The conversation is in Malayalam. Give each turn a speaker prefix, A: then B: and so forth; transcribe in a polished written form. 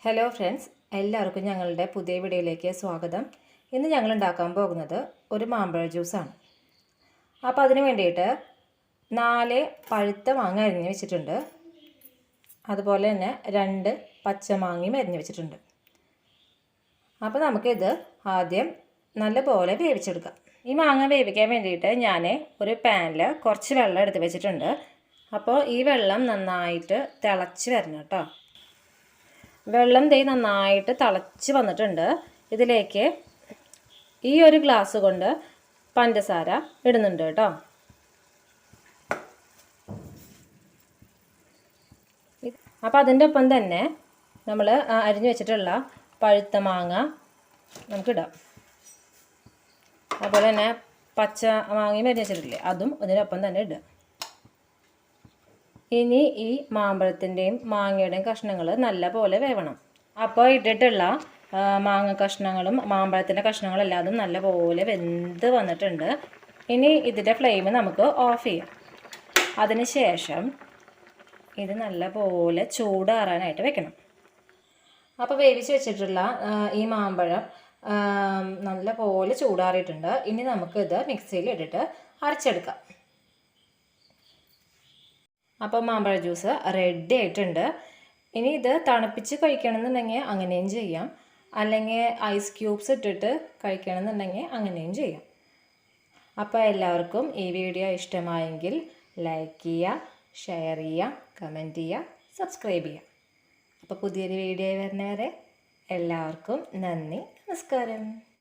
A: ഹലോ ഫ്രണ്ട്സ്, എല്ലാവർക്കും ഞങ്ങളുടെ പുതിയ വീഡിയോയിലേക്ക് സ്വാഗതം. ഇന്ന് ഞങ്ങൾ ഉണ്ടാക്കാൻ പോകുന്നത് ഒരു മാമ്പഴ ജ്യൂസാണ്. അപ്പോൾ അതിന് വേണ്ടിയിട്ട് 4 പഴുത്ത മാങ്ങ അരിഞ്ഞ് വെച്ചിട്ടുണ്ട്. അതുപോലെ തന്നെ 2 പച്ചമാങ്ങയും അരിഞ്ഞ് വെച്ചിട്ടുണ്ട്. അപ്പോൾ നമുക്കിത് ആദ്യം നല്ലപോലെ വേവിച്ചെടുക്കാം. ഈ മാങ്ങ വേവിക്കാൻ വേണ്ടിയിട്ട് ഞാൻ ഒരു പാനിൽ കുറച്ച് വെള്ളം എടുത്ത് വെച്ചിട്ടുണ്ട്. അപ്പോൾ ഈ വെള്ളം നന്നായിട്ട് തിളച്ച് വരണം കേട്ടോ. വെള്ളം നന്നായിട്ട് തിളച്ച് വന്നിട്ടുണ്ട്. ഇതിലേക്ക് ഈ ഒരു ഗ്ലാസ് കൊണ്ട് പഞ്ചസാര ഇടുന്നുണ്ട് കേട്ടോ. അപ്പോൾ അതിൻ്റെ ഒപ്പം തന്നെ നമ്മൾ അരിഞ്ഞു വെച്ചിട്ടുള്ള പഴുത്ത മാങ്ങ നമുക്കിടാം. അതുപോലെ തന്നെ പച്ച മാങ്ങയും അരിഞ്ഞു വെച്ചിട്ടില്ലേ, അതും അതിനൊപ്പം തന്നെ ഇടുക. ഇനി ഈ മാമ്പഴത്തിൻ്റെയും മാങ്ങയുടെയും കഷ്ണങ്ങൾ നല്ലപോലെ വേവണം. അപ്പോൾ ഇട്ടിട്ടുള്ള മാങ്ങ കഷ്ണങ്ങളും മാമ്പഴത്തിൻ്റെ കഷ്ണങ്ങളെല്ലാതും നല്ലപോലെ വെന്ത് വന്നിട്ടുണ്ട്. ഇനി ഇതിൻ്റെ ഫ്ലെയിം നമുക്ക് ഓഫ് ചെയ്യാം. അതിന് ശേഷം ഇത് നല്ലപോലെ ചൂടാറാനായിട്ട് വെക്കണം. അപ്പോൾ വേവിച്ച് വെച്ചിട്ടുള്ള ഈ മാമ്പഴം നല്ലപോലെ ചൂടാറിയിട്ടുണ്ട്. ഇനി നമുക്കിത് മിക്സിയിൽ ഇട്ടിട്ട് അരച്ചെടുക്കാം. അപ്പോൾ മാമ്പഴ ജ്യൂസ് റെഡി ആയിട്ടുണ്ട്. ഇനി ഇത് തണുപ്പിച്ച് കഴിക്കണമെന്നുണ്ടെങ്കിൽ അങ്ങനെയും ചെയ്യാം, അല്ലെങ്കിൽ ഐസ് ക്യൂബ്സ് ഇട്ടിട്ട് കഴിക്കണമെന്നുണ്ടെങ്കിൽ അങ്ങനെയും ചെയ്യാം. അപ്പോൾ എല്ലാവർക്കും ഈ വീഡിയോ ഇഷ്ടമായെങ്കിൽ ലൈക്ക് ചെയ്യുക, ഷെയർ ചെയ്യുക, കമൻറ്റ് ചെയ്യുക, സബ്സ്ക്രൈബ് ചെയ്യുക. അപ്പോൾ പുതിയൊരു വീഡിയോ വരുന്നവരെ എല്ലാവർക്കും നന്ദി, നമസ്കാരം.